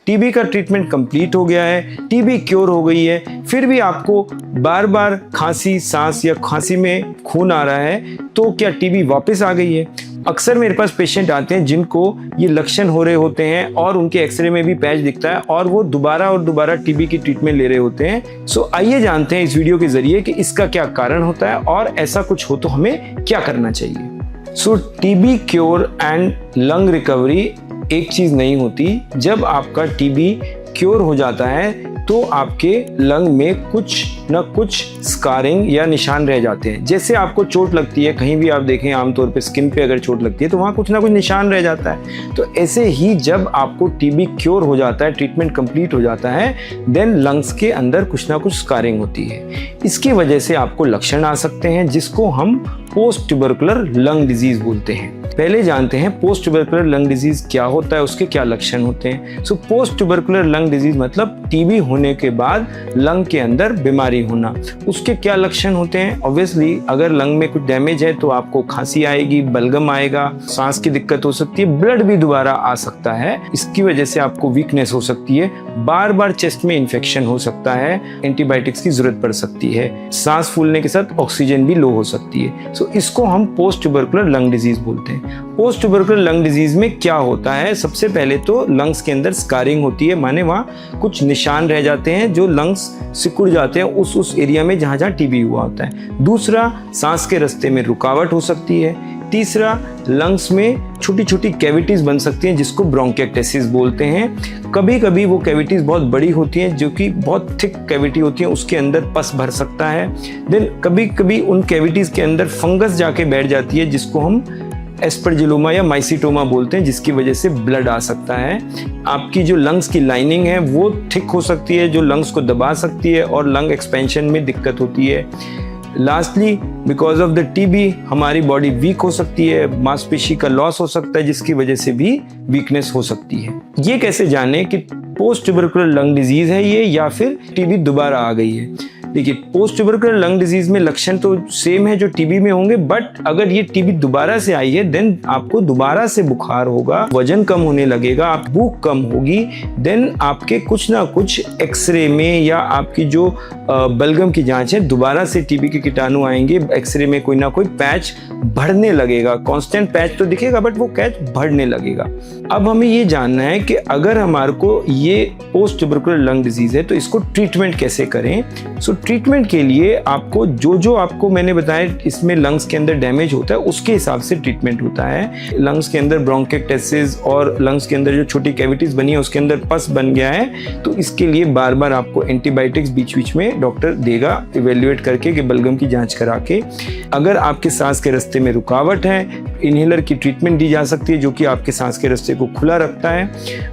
TB का treatment complete हो गया है, टीबी क्योर हो गई है, फिर भी आपको बार बार खांसी, सांस या खांसी में खून आ रहा है, तो क्या टीबी वापस आ गई है? अक्सर मेरे पास पेशेंट आते हैं जिनको ये लक्षण हो रहे होते हैं और उनके एक्सरे में भी पैच दिखता है और वो दोबारा और दोबारा टीबी की ट्रीटमेंट ले रहे होते हैं। सो आइए जानते हैं इस वीडियो के जरिए कि इसका क्या कारण होता है और ऐसा कुछ हो तो हमें क्या करना चाहिए। So TB cure and lung recovery एक चीज नहीं होती। जब आपका टीबी क्योर हो जाता है तो आपके लंग में कुछ न कुछ स्कारिंग या निशान रह जाते हैं। जैसे आपको चोट लगती है, कहीं भी आप देखें आमतौर पे स्किन पे अगर चोट लगती है तो वहाँ कुछ ना कुछ निशान रह जाता है। तो ऐसे ही जब आपको टीबी क्योर हो जाता है, ट्रीटमेंट कंप्लीट हो जाता है, देन लंग्स के अंदर कुछ ना कुछ स्कारिंग होती है। इसकी वजह से आपको लक्षण आ सकते हैं जिसको हम पोस्ट ट्यूबरकुलर लंग डिजीज बोलते हैं। पहले जानते हैं पोस्ट ट्यूबरकुलर लंग डिजीज क्या होता है, उसके क्या लक्षण होते हैं। So post tubercular lung disease मतलब टीबी होने के बाद लंग के अंदर बीमारी होना। उसके क्या लक्षण होते हैं? ऑब्वियसली अगर लंग में कुछ डैमेज है तो आपको खांसी आएगी, बलगम आएगा, सांस की दिक्कत हो सकती है, ब्लड भी दोबारा आ सकता है। इसकी वजह से आपको वीकनेस हो सकती है, बार बार चेस्ट में इन्फेक्शन हो सकता है, एंटीबायोटिक्स की जरूरत पड़ सकती है, सांस फूलने के साथ ऑक्सीजन भी लो हो सकती है। सो इसको हम पोस्ट ट्यूबरकुलर लंग डिजीज बोलते हैं। पोस्ट ट्यूबरकुलर लंग डिजीज में क्या होता है? सबसे पहले तो लंग्स के अंदर स्कारिंग होती है, माने वहाँ कुछ निशान रह जाते हैं जो लंग्स सिकुड़ जाते हैं उस एरिया में जहाँ जहाँ टीबी हुआ होता है। दूसरा, सांस के रास्ते में रुकावट हो सकती है। तीसरा, लंग्स में छोटी छोटी कैविटीज बन सकती हैं जिसको ब्रोंकिएक्टेसिस बोलते हैं। कभी कभी वो कैविटीज बहुत बड़ी होती हैं, जो कि बहुत थिक कैविटी होती है, उसके अंदर पस भर सकता है। देन कभी कभी उन कैविटीज के अंदर फंगस जाके बैठ जाती है जिसको हम एस्परजिलोमा या माइसिटोमा बोलते हैं, जिसकी वजह से ब्लड आ सकता है। आपकी जो लंग्स की लाइनिंग है वो थिक हो सकती है, जो लंग्स को दबा सकती है और लंग एक्सपेंशन में दिक्कत होती है। Lastly, because of the TB हमारी बॉडी वीक हो सकती है, मांसपेशी का लॉस हो सकता है, जिसकी वजह से भी वीकनेस हो सकती है। ये कैसे जाने कि पोस्ट ट्यूबरकुलर लंग डिजीज है ये या फिर टीबी दोबारा आ गई है? देखिए, पोस्ट ट्यूबरकुलर लंग डिजीज में लक्षण तो सेम है जो टीबी में होंगे, बट अगर ये टीबी दोबारा से आई है देन आपको दोबारा से बुखार होगा, वजन कम होने लगेगा, आप भूख कम होगी, देन आपके कुछ ना कुछ एक्सरे में या आपकी जो बलगम की जांच है दोबारा से टीबी के कीटाणु आएंगे। एक्सरे में कोई ना कोई पैच बढ़ने लगेगा, कांस्टेंट पैच तो दिखेगा बट वो पैच बढ़ने लगेगा। अब हमें ये जानना है कि अगर हमारे को ये पोस्ट ट्यूबरकुलर लंग डिजीज है तो इसको ट्रीटमेंट कैसे करें। सो ट्रीटमेंट के लिए आपको जो आपको मैंने बताया इसमें लंग्स के अंदर डैमेज होता है उसके हिसाब से ट्रीटमेंट होता है। लंग्स के अंदर ब्रोंकिएक्टेसिस और लंग्स के अंदर जो छोटी कैविटीज बनी है उसके अंदर पस बन गया है, तो इसके लिए बार बार आपको एंटीबायोटिक्स बीच बीच में डॉक्टर देगा, इवेल्युएट करके कि बलगम की जांच करा के। अगर आपके सांस के रास्ते में रुकावट है, इनहेलर की ट्रीटमेंट दी जा सकती है जो कि आपके सांस के रास्ते को खुला रखता है।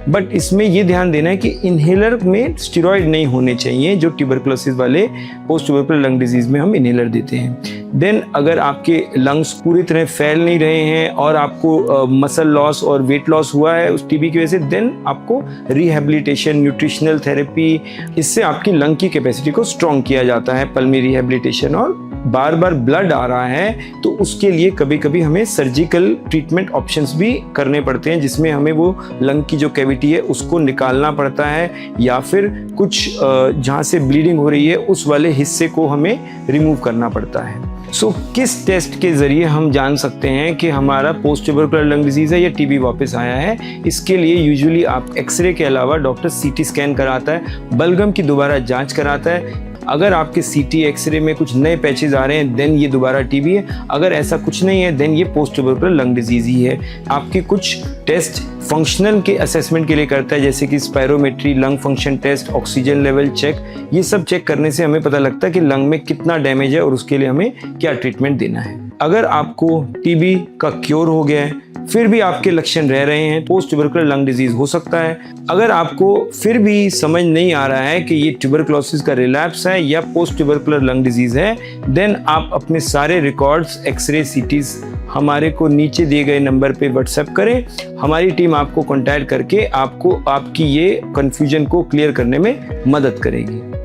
बट इसमें ये ध्यान देना है कि इनहेलर में स्टेरॉइड नहीं होने चाहिए, जो ट्यूबरकुलोसिस वाले पोस्ट ट्यूबरकुलर लंग डिजीज में हम इनहेलर देते हैं। देन अगर आपके लंग्स पूरी तरह फैल नहीं रहे हैं और आपको मसल लॉस और वेट लॉस हुआ है उस टीबी की वजह से, देन आपको रिहेबिलिटेशन, न्यूट्रिशनल थेरेपी, इससे आपकी लंग की कैपेसिटी को स्ट्रॉन्ग किया जाता है, पल्मी रिहेबिलिटेशन। और बार बार ब्लड आ रहा है तो उसके लिए कभी कभी हमें सर्जिकल ट्रीटमेंट ऑप्शंस भी करने पड़ते हैं, जिसमें हमें वो लंग की जो कैविटी है उसको निकालना पड़ता है या फिर कुछ जहाँ से ब्लीडिंग हो रही है उस वाले हिस्से को हमें रिमूव करना पड़ता है। सो किस टेस्ट के जरिए हम जान सकते हैं कि हमारा पोस्ट ट्यूबरकुलर लंग डिजीज है या टीबी वापस आया है? इसके लिए यूजुअली आप एक्सरे के अलावा डॉक्टर सीटी स्कैन कराता है, बलगम की दोबारा जांच कराता है। अगर आपके सीटी एक्सरे में कुछ नए पैचेस आ रहे हैं देन ये दोबारा टीबी है, अगर ऐसा कुछ नहीं है देन ये पोस्ट ट्यूबरकुलर लंग डिजीज ही है। आपके कुछ टेस्ट फंक्शनल के असेसमेंट के लिए करता है, जैसे कि spirometry, lung function test, oxygen level check. ये सब चेक करने से हमें पता लगता है कि लंग में कितना डैमेज है और उसके लिए हमें क्या ट्रीटमेंट देना है। अगर आपको टीबी का क्योर हो गया है फिर भी आपके लक्षण रह रहे हैं, पोस्ट ट्यूबरकुलर लंग डिजीज हो सकता है। अगर आपको फिर भी समझ नहीं आ रहा है कि ये ट्यूबरकुलोसिस का रिलैप्स है या पोस्ट ट्यूबरकुलर लंग डिजीज है, देन आप अपने सारे रिकॉर्ड्स, एक्सरे, सीटीज हमारे को नीचे दिए गए नंबर पे व्हाट्सएप करें। हमारी टीम आपको कांटेक्ट करके आपको आपकी ये कंफ्यूजन को क्लियर करने में मदद करेगी।